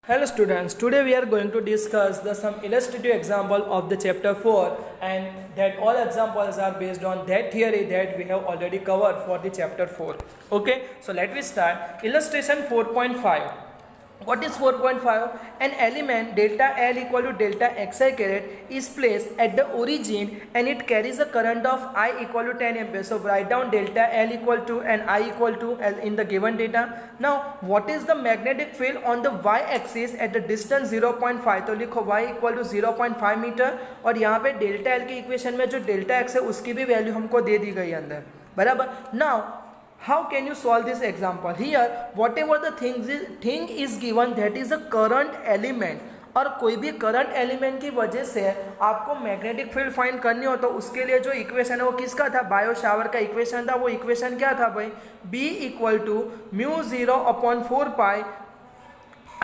Hello students, today we are going to discuss some illustrative example of the chapter 4 and that all examples are based on that theory that we have already covered for the chapter 4. Okay, so let me start. Illustration 4.5. What is 4.5? An element delta L equal to delta xi caret is placed at the origin and it carries a current of I equal to 10 amperes. So write down delta L equal to and I equal to as in the given data. Now what is the magnetic field on the y axis at the distance 0.5? तो लिखो y equal to 0.5 metre और यहाँ पे delta L के equation में जो delta x है उसकी भी वैल्यू हमको दे दी गई अंदर, बराबर. Now how can you solve this example? Here whatever the thing is given, that is a current element, और कोई भी करंट एलिमेंट की वजह से आपको मैग्नेटिक फील्ड फाइंड करनी हो तो उसके लिए जो इक्वेशन है वो किसका था? बायो शावर का इक्वेशन था. वो इक्वेशन क्या था भाई? B equal to mu 0/4 pi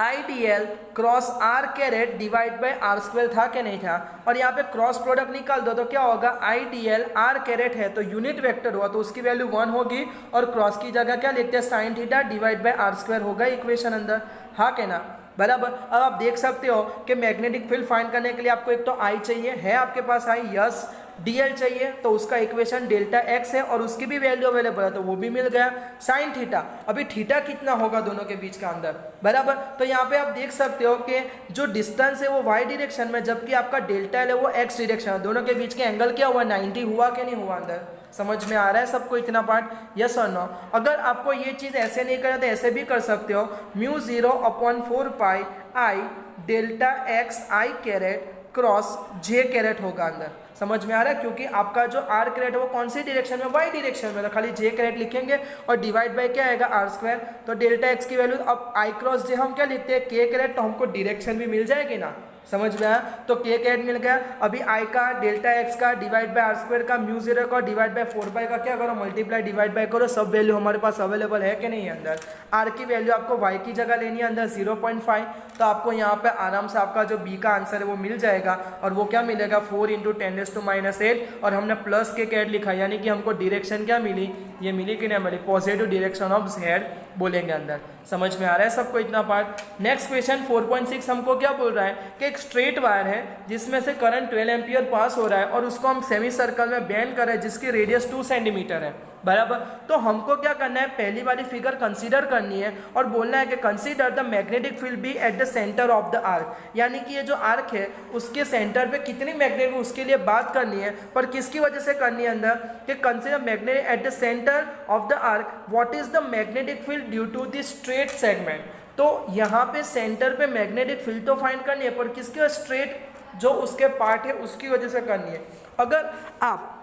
IDL cross R caret divide by R square था कि नहीं था? और यहाँ पे क्रॉस प्रोडक्ट निकाल दो तो क्या होगा? IDL आर कैरेट है तो यूनिट वेक्टर हुआ तो उसकी वैल्यू 1 होगी और क्रॉस की जगह क्या लिखते हैं? Sine theta divide by R square होगा इक्वेशन अंदर. हाँ के ना, बराबर. अब आप देख सकते हो कि मैग्नेटिक फील्ड फाइंड करने के लिए आपको एक तो आई चाहिए, है आपके पास आई, यस. DL चाहिए तो उसका इक्वेशन डेल्टा एक्स है और उसकी भी वैल्यू अवेलेबल है तो वो भी मिल गया. साइन थीटा, अभी थीटा कितना होगा दोनों के बीच का अंदर, बराबर. तो यहाँ पे आप देख सकते हो कि जो डिस्टेंस है वो y डायरेक्शन में, जबकि आपका डेल्टा एल है वो x डायरेक्शन है. दोनों के बीच के एंगल क्या हुआ? 90 हुआ कि नहीं हुआ अंदर? समझ में आ रहा है सबको इतना पार्ट? यस और नो. अगर आपको ये चीज़ ऐसे नहीं करना तो ऐसे भी कर सकते हो. म्यू 0/4 पाई आई डेल्टा एक्स आई कैरेट क्रॉस जे कैरेट होगा अंदर. समझ में आ रहा है? क्योंकि आपका जो आर कैरेट है वो कौन सी डायरेक्शन में? वाई डायरेक्शन में, तो खाली जे कैरेट लिखेंगे और डिवाइड बाय क्या आएगा? R square. तो डेल्टा एक्स की वैल्यू अब आई क्रॉस जे हम क्या लिखते हैं? के कैरेट. तो हमको डायरेक्शन भी मिल जाएगी ना, समझ में आया? तो के कैरेट मिल गया. अभी आई का डेल्टा एक्स का डिवाइड बाय आर स्क्वायर का म्यू 0 का डिवाइड बाय 4 पाई का क्या करो? मल्टीप्लाई डिवाइड बाय करो. सब वैल्यू हमारे पास अवेलेबल है कि नहीं है अंदर? आर की वैल्यू आपको वाई की जगह लेनी है अंदर 0.5. तो आपको यहाँ पे आराम से आपका जो बी का आंसर है वो मिल जाएगा और वो क्या मिलेगा? 4 × 10⁻⁸ और हमने प्लस के कैरेट लिखा, यानी कि हमको डायरेक्शन क्या मिली? ये मिली कि नहीं मिली? पॉजिटिव डायरेक्शन ऑफ जेड बोलेंगे अंदर. समझ में आ रहा है सबको इतना पार्ट? नेक्स्ट क्वेश्चन 4.6 हमको क्या बोल रहा है कि एक स्ट्रेट वायर है जिसमें से करंट 12 एम्पियर पास हो रहा है और उसको हम सेमी सर्कल में बेंड कर रहे हैं जिसकी रेडियस 2 सेंटीमीटर है, बराबर. तो हमको क्या करना है? पहली वाली फिगर कंसीडर करनी है और बोलना है कि consider the magnetic field B at the centre of the arc, यानी कि ये जो आर्क है उसके सेंटर पे कितनी मैग्नेटिक, उसके लिए बात करनी है. पर किसकी वजह से करनी है अंदर? कि consider magnetic at the centre of the arc, what is the magnetic field due to the straight segment. तो यहाँ पे सेंटर पे मैग्नेटिक फील्ड तो फाइंड करनी है पर किसके? स्ट्रेट जो उसके पार्ट है उसकी वजह से करनी है. अगर आप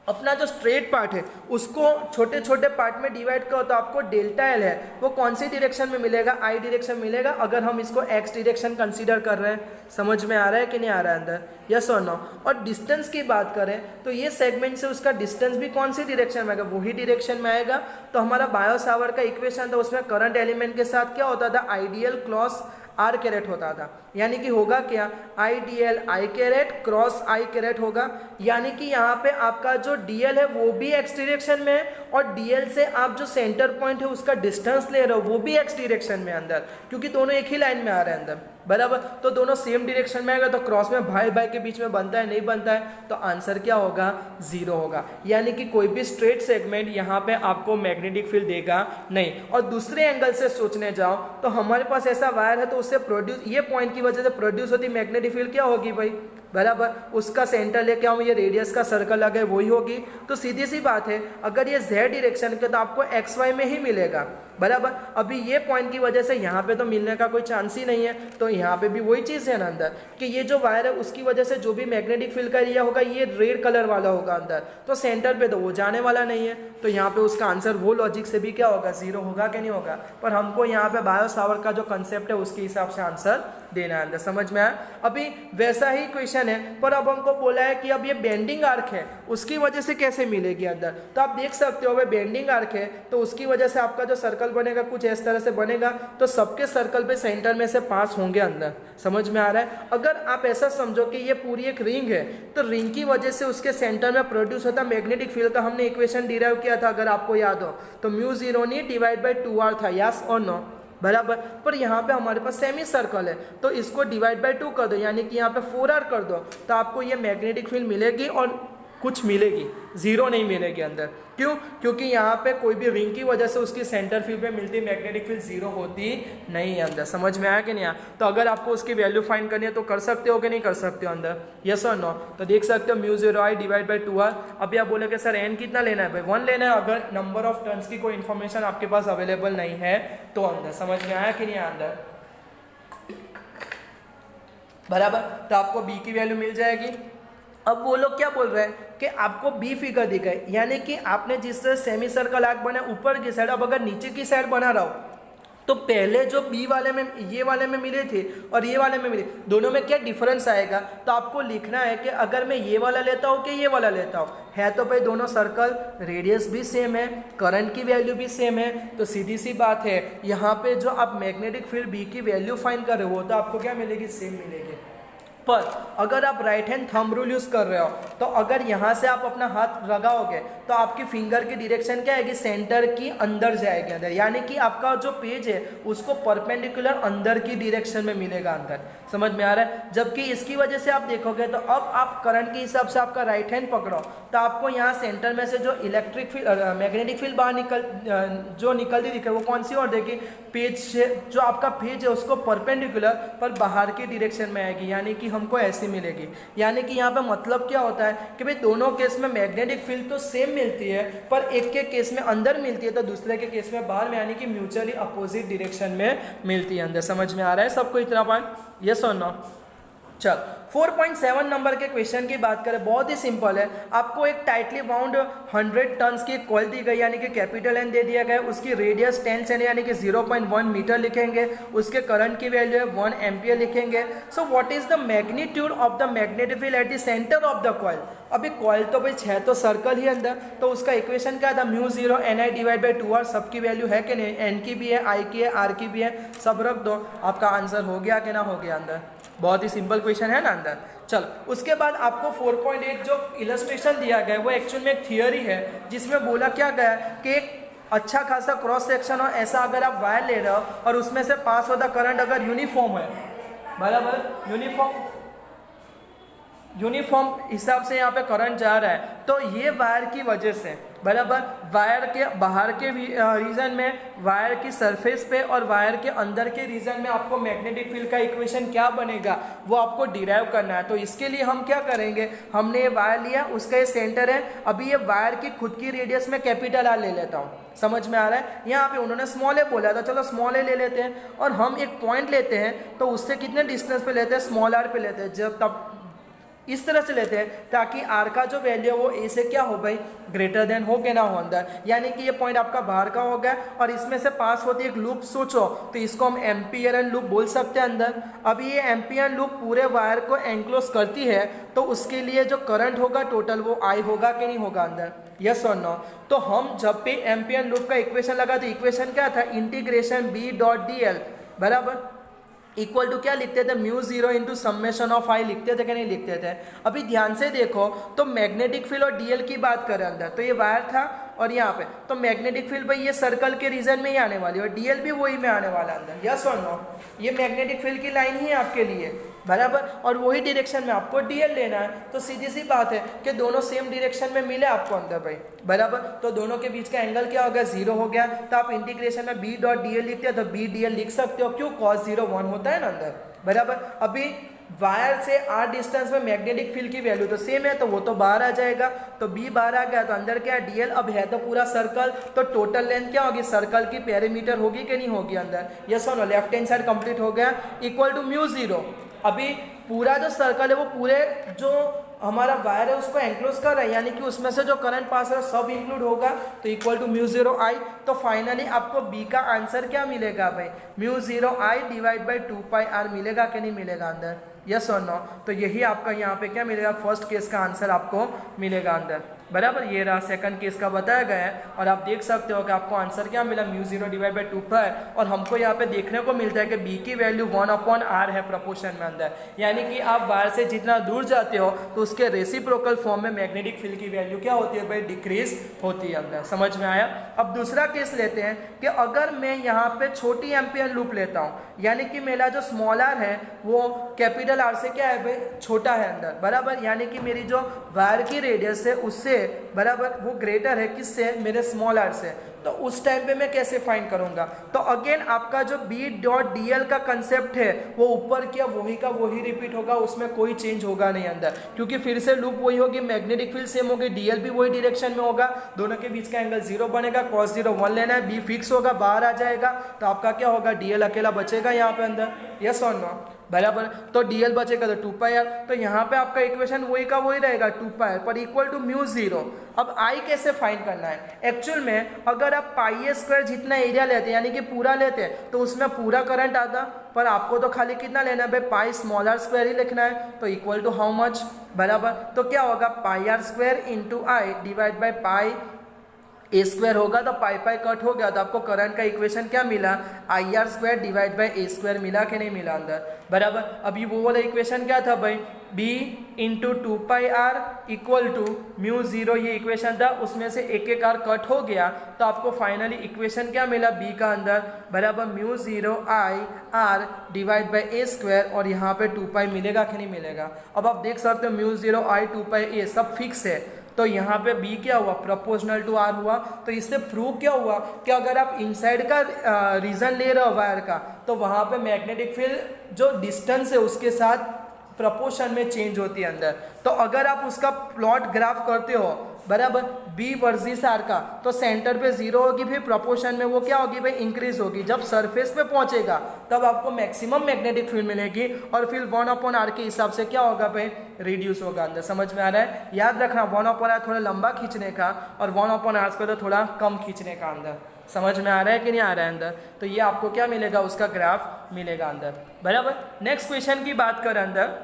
अपना जो स्ट्रेट पार्ट है उसको छोटे छोटे पार्ट में डिवाइड करो तो आपको डेल्टा एल है वो कौन सी डायरेक्शन में मिलेगा? आई डायरेक्शन मिलेगा. अगर हम इसको एक्स डायरेक्शन कंसीडर कर रहे हैं, समझ में आ रहा है कि नहीं आ रहा है अंदर? यस और नो. और डिस्टेंस की बात करें तो ये सेगमेंट से उसका डिस्टेंस भी कौन सी डायरेक्शन में आएगा? वही डायरेक्शन में आएगा. तो हमारा बायो सावर का इक्वेशन था उसमें करंट एलिमेंट के साथ क्या होता था? आइडियल क्रॉस आर कैरेट होता था, यानी कि होगा क्या? IDL आई कैरेट क्रॉस आई कैरेट होगा. यानी कि यहाँ पे आपका जो DL है वो भी एक्स डायरेक्शन में है और DL से आप जो सेंटर पॉइंट है उसका डिस्टेंस ले रहे हो वो भी एक्स डायरेक्शन में अंदर, क्योंकि दोनों एक ही लाइन में आ रहे हैं अंदर, बराबर. तो दोनों सेम डायरेक्शन में आएगा तो क्रॉस में भाई भाई के बीच में बनता है, नहीं बनता है, तो आंसर क्या होगा? 0 होगा. यानी कि कोई भी स्ट्रेट सेगमेंट यहाँ पे आपको मैग्नेटिक फील्ड देगा नहीं. और दूसरे एंगल से सोचने जाओ तो हमारे पास ऐसा वायर है तो उससे प्रोड्यूस, ये पॉइंट की वजह से प्रोड्यूस होती मैग्नेटिक फील्ड क्या होगी भाई? बराबर. उसका सेंटर लेके आऊँ, ये रेडियस का सर्कल लगे वही होगी. तो सीधी सी बात है, अगर ये z डायरेक्शन के तो आपको XY में ही मिलेगा, बराबर. अभी ये पॉइंट की वजह से यहाँ पे तो मिलने का कोई चांस ही नहीं है. तो यहाँ पे भी वही चीज़ है ना अंदर कि ये जो वायर है उसकी वजह से जो भी मैग्नेटिक फील्ड का एरिया होगा ये रेड कलर वाला होगा अंदर, तो सेंटर पे तो वो जाने वाला नहीं है. तो यहाँ पे उसका आंसर वो लॉजिक से भी क्या होगा? 0 होगा कि नहीं होगा? पर हमको यहाँ पे बायो सावर का जो कंसेप्ट है उसके हिसाब से आंसर देना है अंदर. समझ में आया? अभी वैसा ही क्वेश्चन है पर अब हमको बोला है कि अब ये बेंडिंग आर्क है उसकी वजह से कैसे मिलेगी अंदर. तो आप देख सकते हो बेंडिंग आर्क है तो उसकी वजह से आपका जो सर्कल बनेगा कुछ इस तरह से बनेगा. तो सबके सर्कल पे सेंटर में से पास होंगे अंदर. समझ में आ रहा है? अगर आप ऐसा समझो कि ये पूरी एक रिंग है तो रिंग की वजह से उसके सेंटर में प्रोड्यूस होता मैग्नेटिक फील्ड का हमने इक्वेशन डिराइव किया था, अगर आपको याद हो तो म्यू 0 नहीं डिवाइड बाई 2r था. यस और नो? बराबर। पर यहाँ पे हमारे पास सेमी सर्कल है, तो इसको डिवाइड बाय 2 कर दो, यानी कि यहाँ पे 4r कर दो, तो आपको ये मैग्नेटिक फील्ड मिलेगी और कुछ मिलेगी, जीरो नहीं मिलेगी अंदर। क्यों? क्योंकि यहाँ पे कोई भी रिंग की वजह से उसकी सेंटर फील्ड पे मिलती मैग्नेटिक फील्ड जीरो होती नहीं है अंदर। समझ में आया कि नहीं आया? तो अगर आपको उसकी वैल्यू फाइंड करनी है तो कर सकते हो कि नहीं कर सकते हो अंदर, यस और नो? तो देख सकते हो mu 0 I divide by 2r। अभी आप बोलोगे सर एन कितना लेना है? भाई 1 लेना है, अगर नंबर ऑफ टर्न्स की कोई इन्फॉर्मेशन आपके पास अवेलेबल नहीं है तो अंदर। समझ में आया कि नहीं आया अंदर? बराबर। तो आपको बी की वैल्यू मिल जाएगी। अब वो लोग क्या बोल रहे हैं कि आपको बी फिगर दिखा है, यानी कि आपने जिस तरह सेमी सर्कल आर्क बना ऊपर की साइड, अब अगर नीचे की साइड बना रहा हो तो पहले जो बी वाले में ये वाले में मिले थे और ये वाले में मिले, दोनों में क्या डिफरेंस आएगा? तो आपको लिखना है कि अगर मैं ये वाला लेता हूँ कि ये वाला लेता हूँ, है तो भाई दोनों सर्कल रेडियस भी सेम है, करंट की वैल्यू भी सेम है, तो सीधी सी बात है यहाँ पे जो आप मैग्नेटिक फील्ड बी की वैल्यू फाइंड कर रहे हो तो आपको क्या मिलेगी? सेम मिलेगी। पर अगर आप right hand thumb rule use कर रहे हो तो अगर यहाँ से आप अपना हाथ लगाओगे तो आपकी फिंगर की डायरेक्शन क्या आएगी? सेंटर की अंदर जाएगी अंदर, यानी कि आपका जो पेज है उसको परपेंडिकुलर अंदर की डायरेक्शन में मिलेगा अंदर। समझ में आ रहा है? जबकि इसकी वजह से आप देखोगे तो अब आप करंट के हिसाब से आपका राइट हैंड पकड़ो तो आपको यहाँ सेंटर में से जो इलेक्ट्रिक फील्ड मैग्नेटिक फील्ड बाहर जो निकलती दिखे वो कौन सी और देखिए? पेज से जो आपका पेज है उसको परपेंडिकुलर पर बाहर की डायरेक्शन में आएगी, यानी कि हमको ऐसी मिलेगी। यानी कि यहाँ पे मतलब क्या होता है कि भाई दोनों केस में मैग्नेटिक फील्ड तो सेम मिलती है पर एक के केस में अंदर मिलती है तो दूसरे के केस में बाहर में, यानी कि म्यूचुअली अपोजिट डायरेक्शन में मिलती है अंदर। समझ में आ रहा है सबको इतना पॉइंट? यस और नो? चल 4.7 नंबर के क्वेश्चन की बात करें, बहुत ही सिंपल है। आपको एक टाइटली बाउंड 100 टन्स की कॉइल दी गई, यानी कि कैपिटल एन दे दिया गया, उसकी रेडियस 10 सेंटीमीटर यानी कि 0.1 मीटर लिखेंगे, उसके करंट की वैल्यू है 1 एम्पियर लिखेंगे। सो what is the magnitude of the magnetic field at the centre of the coil? अभी कॉइल तो भाई है तो सर्कल ही अंदर, तो उसका इक्वेशन क्या था? Mu 0 NI divide by 2r। सबकी वैल्यू है कि नहीं? एन की भी है, आई की है, आर की भी है, सब रख दो, आपका आंसर हो गया कि ना हो गया अंदर? बहुत ही सिंपल क्वेश्चन है ना अंदर। चल उसके बाद आपको 4.8 जो इलस्ट्रेशन दिया गया है वो एक्चुअल में एक थियोरी है जिसमें बोला क्या गया कि एक अच्छा खासा क्रॉस सेक्शन हो, ऐसा अगर आप वायर ले रहे हो और उसमें से पास होता करंट अगर यूनिफॉर्म है, बराबर, यूनिफॉर्म हिसाब से यहाँ पे करंट जा रहा है, तो ये वायर की वजह से, बराबर, वायर के बाहर के रीजन में, वायर की सरफेस पे और वायर के अंदर के रीजन में आपको मैग्नेटिक फील्ड का इक्वेशन क्या बनेगा वो आपको डिराइव करना है। तो इसके लिए हम क्या करेंगे? हमने ये वायर लिया, उसका ये सेंटर है, अभी ये वायर की खुद की रेडियस में कैपिटल आर ले लेता हूँ। समझ में आ रहा है? यहाँ पे उन्होंने स्मॉल ए बोला था, चलो स्मॉल ए ले लेते हैं और हम एक पॉइंट लेते हैं तो उससे कितने डिस्टेंस पे लेते हैं? स्मॉल आर पे लेते हैं। जब तब इस तरह से लेते हैं ताकि आर का जो वैल्यू है वो ए से क्या हो भाई? ग्रेटर देन हो के ना हो अंदर, यानी कि ये पॉइंट आपका बाहर का हो गया और इसमें से पास होती है एक लूप। सोचो तो इसको हम एम्पियर लूप बोल सकते हैं अंदर। अब ये एम्पियर लूप पूरे वायर को एनक्लोज करती है तो उसके लिए जो करंट होगा टोटल वो आई होगा कि नहीं होगा अंदर? यस और नो? तो हम जब भी एम्पियर लूप का इक्वेशन लगाते, इक्वेशन क्या था? Integration B dot D L, बराबर, इक्वल टू क्या लिखते थे? Mu 0 into summation of I लिखते थे कि नहीं लिखते थे? अभी ध्यान से देखो तो मैग्नेटिक फील्ड और डीएल की बात करें अंदर, तो ये वायर था और यहाँ पे तो मैग्नेटिक फील्ड भाई ये सर्कल के रीजन में ही आने वाली है और डीएल भी वही में आने वाला अंदर। यस और नो? ये मैग्नेटिक फील्ड की लाइन ही है आपके लिए, बराबर, और वही डायरेक्शन में आपको डीएल लेना है। तो सीधी सी बात है कि दोनों सेम डायरेक्शन में मिले आपको अंदर भाई, बराबर। तो दोनों के बीच का एंगल क्या हो गया? 0 हो गया। तो आप इंटीग्रेशन में बी डॉट डी एल लिखते हो तो बी डी एल लिख सकते हो, क्यों? cos 0 1 होता है ना अंदर, बराबर। अभी वायर से आर डिस्टेंस में मैग्नेटिक फील्ड की वैल्यू तो सेम है तो वो तो बाहर आ जाएगा, तो बी बाहर आ गया तो अंदर क्या है? डीएल। अब है तो पूरा सर्कल, तो टोटल लेंथ क्या होगी? सर्कल की पेरीमीटर होगी कि नहीं होगी अंदर? यस और no? Left hand side complete हो गया, इक्वल टू म्यू 0। अभी पूरा जो सर्कल है वो पूरे जो हमारा वायर है उसको एनक्लोज कर रहा है, यानी कि उसमें से जो करंट पास हो रहा है सब इंक्लूड होगा, तो इक्वल टू म्यू 0 आई। तो फाइनली आपको बी का आंसर क्या मिलेगा भाई? Mu 0 I divide by 2 pi R मिलेगा कि नहीं मिलेगा अंदर? यस और नो? तो यही आपका यहाँ पे क्या मिलेगा? फर्स्ट केस का आंसर आपको मिलेगा अंदर। बराबर। ये रहा सेकंड केस का बताया गया है और आप देख सकते हो कि आपको आंसर क्या मिला, म्यू 0 डिवाइड बाई 2 पाई। और हमको यहाँ पे देखने को मिलता है कि बी की वैल्यू 1/r है प्रोपोर्शन में अंदर, यानी कि आप वायर से जितना दूर जाते हो तो उसके रेसिप्रोकल फॉर्म में मैग्नेटिक फील्ड की वैल्यू क्या होती है भाई, डिक्रीज होती है अंदर। समझ में आया। अब दूसरा केस लेते हैं कि अगर मैं यहाँ पे छोटी एम्पियर लूप लेता हूँ, यानी कि मेरा जो स्मॉल आर है वो कैपिटल आर से क्या है भाई, छोटा है अंदर, बराबर। यानी कि मेरी जो वायर की रेडियस है उससे बराबर वो ग्रेटर है किससे, मेरे स्मॉल आर से। तो उस टाइम पे मैं कैसे फाइंड करूंगा, तो अगेन आपका जो बी डॉट डी एल का कंसेप्ट है वो ऊपर किया वही का वही रिपीट होगा, उसमें कोई चेंज होगा नहीं अंदर, क्योंकि फिर से लूप वही होगी, मैग्नेटिक फील्ड सेम होगी, डीएल भी वही डायरेक्शन में होगा, दोनों के बीच का एंगल 0 बनेगा, cos 0 1 लेना है, बी फिक्स होगा, बाहर आ जाएगा, तो आपका क्या होगा, डीएल अकेला बचेगा यहाँ पे अंदर, यस और नो, बराबर। तो डीएल बचेगा तो 2 पाई आर, तो यहाँ पे आपका इक्वेशन वही का वही रहेगा 2 पाई आर पर इक्वल टू म्यू 0। अब आई कैसे फाइंड करना है, एक्चुअल में अगर आप पाई ए स्क्वायर जितना एरिया लेते हैं यानी कि पूरा लेते हैं तो उसमें पूरा करंट आता, पर आपको तो खाली कितना लेना है भाई, पाई स्मॉल आर स्क्वायर ही लिखना है, तो इक्वल टू हाउ मच, बराबर। तो क्या होगा, pi r square into I divide by pi a square होगा, तो पाई पाई कट हो गया, तो आपको करंट का इक्वेशन क्या मिला, I R square divide by A square मिला कि नहीं मिला अंदर, बराबर। अभी वो वाला इक्वेशन क्या था भाई, B into 2 pi R equal to mu 0, ये इक्वेशन था, उसमें से एक एक आर कट हो गया, तो आपको फाइनली इक्वेशन क्या मिला बी का अंदर, बराबर mu 0 I R divide by A square, और यहाँ पे 2 पाई मिलेगा कि नहीं मिलेगा। अब आप देख सकते हो म्यू 0 आई 2 पाई ए सब फिक्स है, तो यहाँ पे b क्या हुआ, प्रोपोर्शनल टू r हुआ। तो इससे प्रूव क्या हुआ कि अगर आप इनसाइड का रीजन ले रहे हो वायर का, तो वहाँ पे मैग्नेटिक फील्ड जो डिस्टेंस है उसके साथ प्रोपोर्शन में चेंज होती है अंदर। तो अगर आप उसका प्लॉट ग्राफ करते हो बराबर b वर्सेस r का, तो सेंटर पे 0 होगी, फिर प्रोपोर्शन में वो क्या होगी भाई, इंक्रीज होगी। जब सरफेस पे पहुंचेगा तब आपको मैक्सिमम मैग्नेटिक फील्ड मिलेगी, और फिर 1/r के हिसाब से क्या होगा भाई, रिड्यूस होगा अंदर। समझ में आ रहा है, याद रखना 1/r थोड़ा लंबा खींचने का और 1/r को तो थोड़ा कम खींचने का अंदर। समझ में आ रहा है कि नहीं आ रहा है अंदर, तो ये आपको क्या मिलेगा, उसका ग्राफ मिलेगा अंदर, बराबर। नेक्स्ट क्वेश्चन की बात करें अंदर,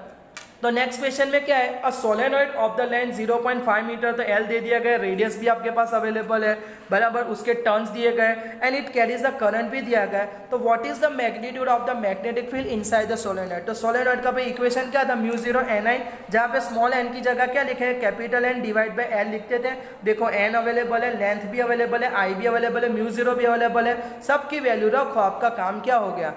तो नेक्स्ट क्वेश्चन में क्या है, a solenoid of the length 0.5 metre, तो एल दे दिया गया, रेडियस भी आपके पास अवेलेबल है, बराबर, उसके टर्न्स दिए गए, and it carries the current भी दिया गया है। तो what is the magnitude of the magnetic field inside the solenoid, तो सोलेनॉइड का भाई इक्वेशन क्या था, म्यू 0 एन आई, जहाँ पे स्मॉल एन की जगह क्या लिखे हैं, capital N divide by L लिखते थे। देखो एन अवेलेबल है, लेंथ भी अवेलेबल है, आई भी अवेलेबल है, म्यू 0 भी अवेलेबल है, सबकी वैल्यू रखो, आपका काम क्या हो गया,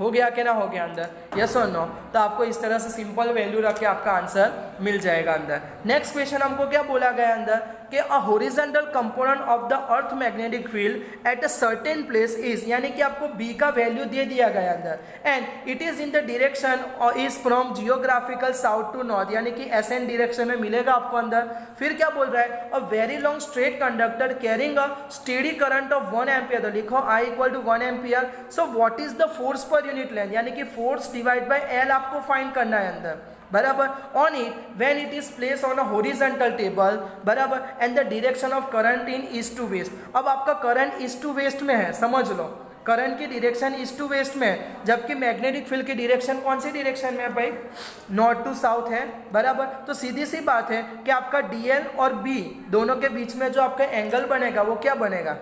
हो गया कि ना हो गया अंदर, यस और नो। तो आपको इस तरह से सिंपल वैल्यू रख के आपका आंसर मिल जाएगा अंदर। नेक्स्ट क्वेश्चन हमको क्या बोला गया अंदर कि a horizontal component of the earth magnetic field at a certain place is, यानी कि आपको बी का वैल्यू दे दिया गया अंदर, and it is in the direction और is from geographical south to north, यानी कि एस एन डायरेक्शन में मिलेगा आपको अंदर। फिर क्या बोल रहा है, a very long straight conductor carrying a steady current of 1 ampere, तो लिखो I equal to 1 ampere. So what is the force per unit length, यानी कि फोर्स डिवाइड बाय एल आपको फाइंड करना है अंदर, बराबर, on it when it is place on a horizontal table, बराबर, and the direction of current in east to west. अब आपका करंट ईस्ट टू वेस्ट में है, समझ लो, करंट की डायरेक्शन ईस्ट टू वेस्ट में है, जबकि मैग्नेटिक फील्ड की डायरेक्शन कौन सी डायरेक्शन में है भाई, नॉर्थ टू साउथ है, बराबर। तो सीधी सी बात है कि आपका डीएल और बी दोनों के बीच में जो आपका एंगल बनेगा वो क्या बनेगा,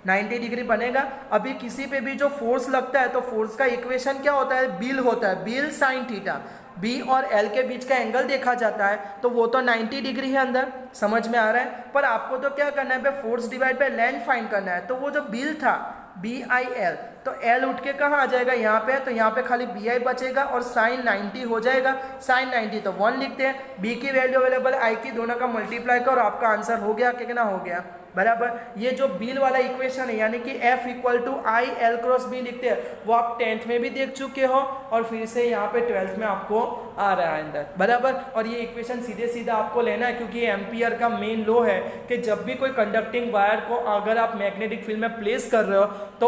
90 डिग्री बनेगा। अभी किसी पे भी जो फोर्स लगता है तो फोर्स का इक्वेशन क्या होता है, बिल होता है, बिल साइन थीटा। बी और एल के बीच का एंगल देखा जाता है तो वो तो 90 डिग्री है अंदर, समझ में आ रहा है। पर आपको तो क्या करना है, force divide by length find करना है। तो वो जो बिल था बी आई एल, तो एल उठ के कहाँ आ जाएगा, यहाँ पे, तो यहाँ पे खाली बी आई बचेगा और साइन 90 हो जाएगा। साइन 90 तो 1 लिखते हैं, बी की वैल्यू अवेलेबल, आई की, दोनों का मल्टीप्लाई करो, आपका आंसर हो गया, कितना हो गया, बराबर। ये जो बिल वाला इक्वेशन है यानी कि F equal to I L cross B लिखते हैं, वो आप 10th में भी देख चुके हो और फिर से यहाँ पे 12th में आपको आ रहा है अंदर, बराबर। और ये इक्वेशन सीधे सीधा आपको लेना है, क्योंकि ये एम्पियर का मेन लॉ है कि जब भी कोई कंडक्टिंग वायर को अगर आप मैग्नेटिक फील्ड में प्लेस कर रहे हो तो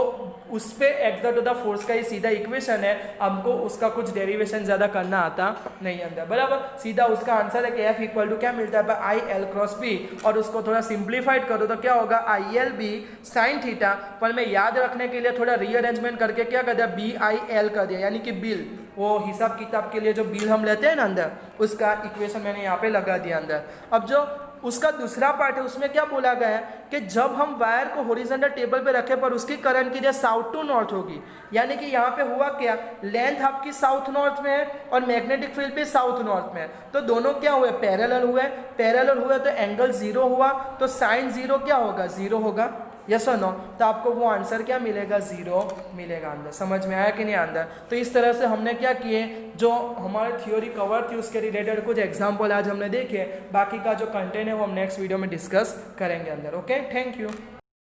उस पर एक्सर्ट होता फोर्स का ही सीधा इक्वेशन है, हमको उसका कुछ डेरिवेशन ज्यादा करना आता नहीं अंदर, बराबर। सीधा उसका आंसर है कि F इक्वल टू क्या मिलता है, आई एल क्रॉस बी, और उसको थोड़ा सिंप्लीफाइड करो तो क्या होगा, I L B sine theta. पर मैं याद रखने के लिए थोड़ा रीअरेंजमेंट करके क्या कर दिया, बी आई एल कर दिया, यानी कि बिल, वो हिसाब किताब के लिए जो बिल हम लेते हैं ना अंदर, उसका इक्वेशन मैंने यहाँ पे लगा दिया अंदर। अब जो उसका दूसरा पार्ट है, उसमें क्या बोला गया है कि जब हम वायर को हॉरिजॉन्टल टेबल पे रखे पर उसकी करंट की रेट साउथ टू नॉर्थ होगी, यानी कि यहाँ पे हुआ क्या, लेंथ आपकी साउथ नॉर्थ में है और मैग्नेटिक फील्ड भी साउथ नॉर्थ में है, तो दोनों क्या हुए, पैरेलल हुए तो एंगल जीरो हुआ, तो साइन जीरो क्या होगा, जीरो होगा, यस और नो। तो आपको वो आंसर क्या मिलेगा, जीरो मिलेगा आंसर। समझ में आया कि नहीं अंदर। तो इस तरह से हमने क्या किए, जो हमारी थ्योरी कवर थी उसके रिलेटेड कुछ एग्जाम्पल आज हमने देखे, बाकी का जो कंटेंट है वो हम नेक्स्ट वीडियो में डिस्कस करेंगे अंदर। Okay, thank you.